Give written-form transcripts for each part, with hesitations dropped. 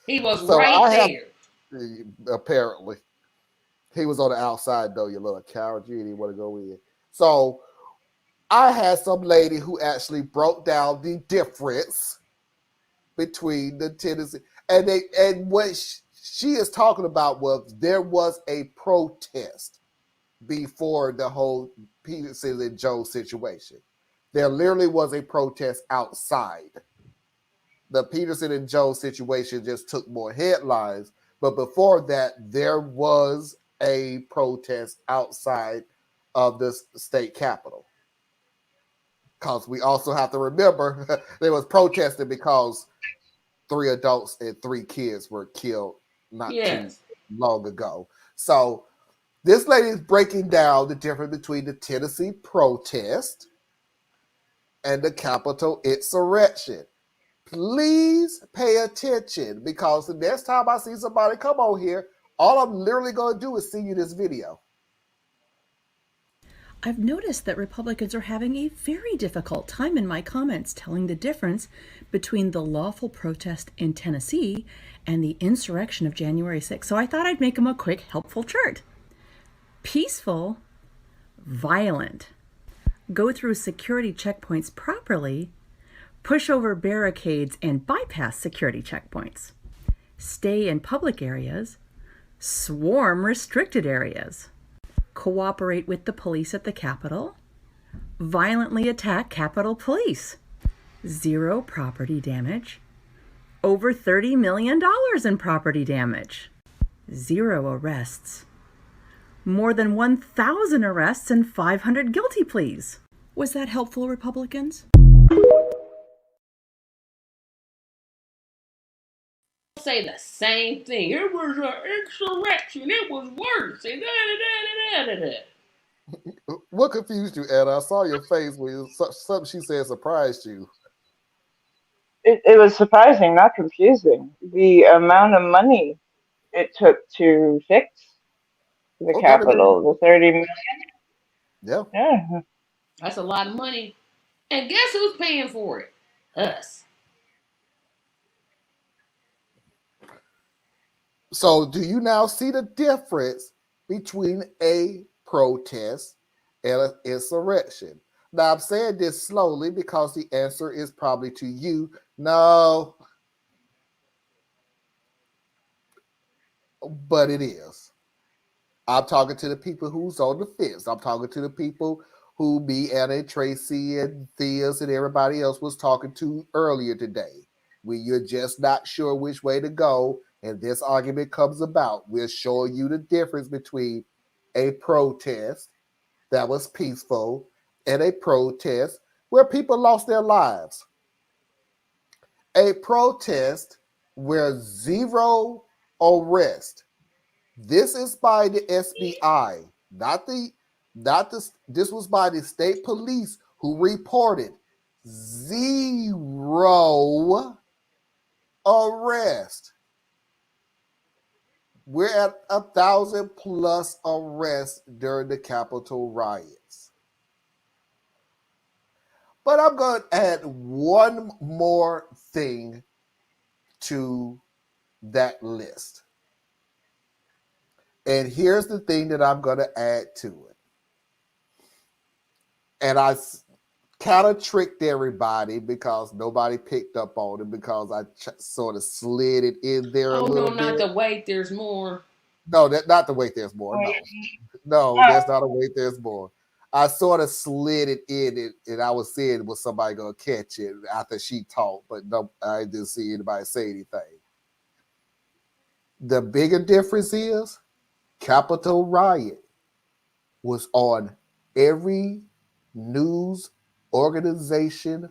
He was So right I have there. apparently he was on the outside though. You little coward, you didn't want to go in. So I had some lady who actually broke down the difference between the Tennessee and what she is talking about was there was a protest before the whole Peterson and Joe situation. There literally was a protest outside. The Peterson and Joe situation just took more headlines, but before that, there was a protest outside of the state capitol. Because we also have to remember they was protesting because 3 adults and 3 kids were killed not too Yes. long ago. So this lady is breaking down the difference between the Tennessee protest and the Capitol insurrection. Please pay attention because the next time I see somebody come on here, all I'm literally going to do is send you this video. I've noticed that Republicans are having a very difficult time in my comments telling the difference between the lawful protest in Tennessee and the insurrection of January 6th. So I thought I'd make them a quick, helpful chart. Peaceful, violent, go through security checkpoints properly, push over barricades and bypass security checkpoints, stay in public areas, swarm restricted areas, cooperate with the police at the Capitol, violently attack Capitol Police, 0 property damage, over $30 million in property damage, 0 arrests, more than 1,000 arrests and 500 guilty pleas. Was that helpful, Republicans? Say the same thing. It was an insurrection. It was worse. And da, da, da, da, da, da. What confused you, Anna? I saw your face when something she said surprised you. It was surprising, not confusing. The amount of money it took to fix the Oh, 30 million. Capitol, the 30 million. Yeah. Yeah, That's a lot of money. And guess who's paying for it? Us. So, do you now see the difference between a protest and an insurrection? Now, I'm saying this slowly because the answer is probably to you. No, but it is. I'm talking to the people who's on the fence. I'm talking to the people who me, Anna, Tracy, and Theas, and everybody else was talking to earlier today. When you're just not sure which way to go, and this argument comes about, we're showing you the difference between a protest that was peaceful and a protest where people lost their lives. A protest where 0 arrest. This is by the SBI, not the. This was by the state police who reported 0 arrest. We're at 1,000 plus arrests during the Capitol riots. But I'm going to add one more thing to that list. And here's the thing that I'm going to add to it. And I kind of tricked everybody because nobody picked up on it because I sort of slid it in there a Oh no, little not bit. the wait. There's more. No, that not the wait. There's more. wait. No, no, there's not a wait. There's more. I sort of slid it in, and I was seeing was somebody gonna catch it after she talked, but no, I didn't see anybody say anything. The bigger difference is Capitol Riot was on every news organization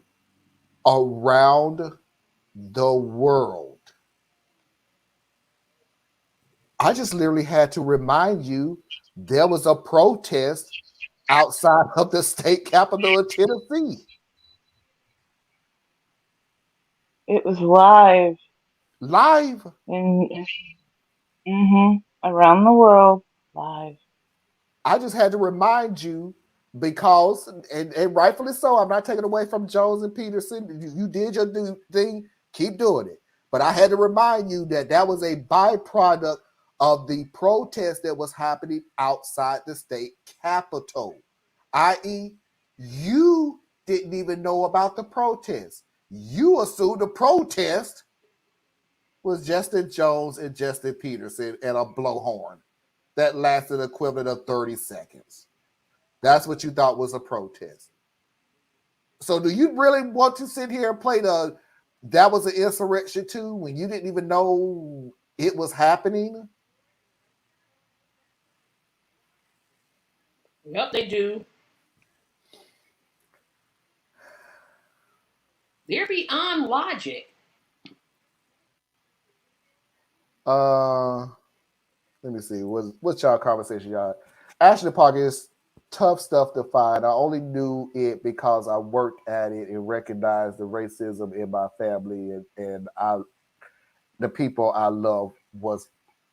around the world. I just literally had to remind you there was a protest outside of the state capital of Tennessee. It was live Live. in around the world, live. I just had to remind you because, and rightfully so, I'm not taking away from Jones and Peterson. You did your thing, keep doing it. But I had to remind you that that was a byproduct of the protest that was happening outside the state capitol, i.e., you didn't even know about the protest. You assumed the protest was Justin Jones and Justin Peterson and a blowhorn that lasted the equivalent of 30 seconds. That's what you thought was a protest. So do you really want to sit here and play the that was an insurrection too when you didn't even know it was happening? Yep, they do. They're beyond logic. Let me see. What's y'all conversation, y'all? Ashley Park is tough stuff to find. I only knew it because I worked at it and recognized the racism in my family and the people I love was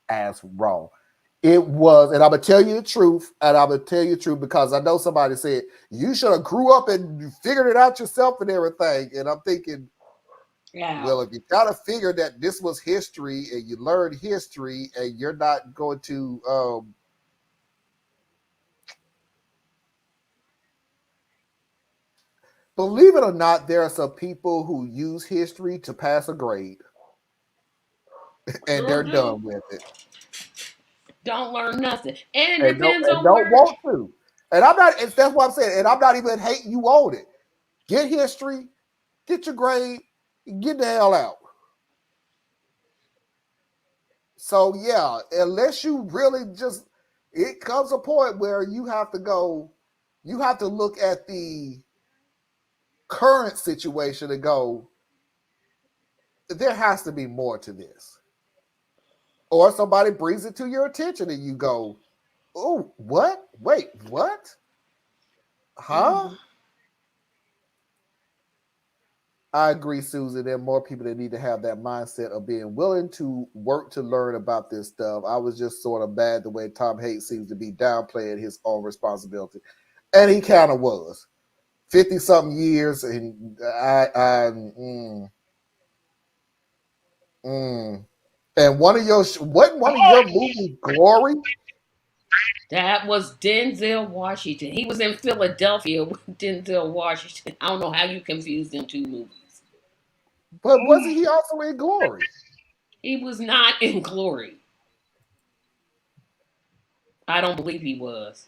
as wrong. It was, and I'm gonna tell you the truth, and I'm gonna tell you the truth because I know somebody said you should have grew up and figured it out yourself and everything. And I'm thinking, Yeah. well, if you gotta figure that this was history and you learned history and you're not going to believe it or not, there are some people who use history to pass a grade and Sure they're do. done with it. Don't learn nothing. And it And depends on don't where. want to. And I'm not, and that's what I'm saying. And I'm not even hating you on it. Get history, get your grade, get the hell out. So yeah, unless you really just it comes a point where you have to go, you have to look at the current situation and go, there has to be more to this. Or somebody brings it to your attention and you go, oh, what? Wait, what? Huh? Mhm. I agree, Susan. There are more people that need to have that mindset of being willing to work to learn about this stuff. I was just sort of mad the way Tom Hanks seems to be downplaying his own responsibility. And he kind of was. 50 something years, and and one of your movies, Glory? That was Denzel Washington. He was in Philadelphia with Denzel Washington. I don't know how you confused them two movies. But wasn't he also in Glory? He was not in Glory. I don't believe he was.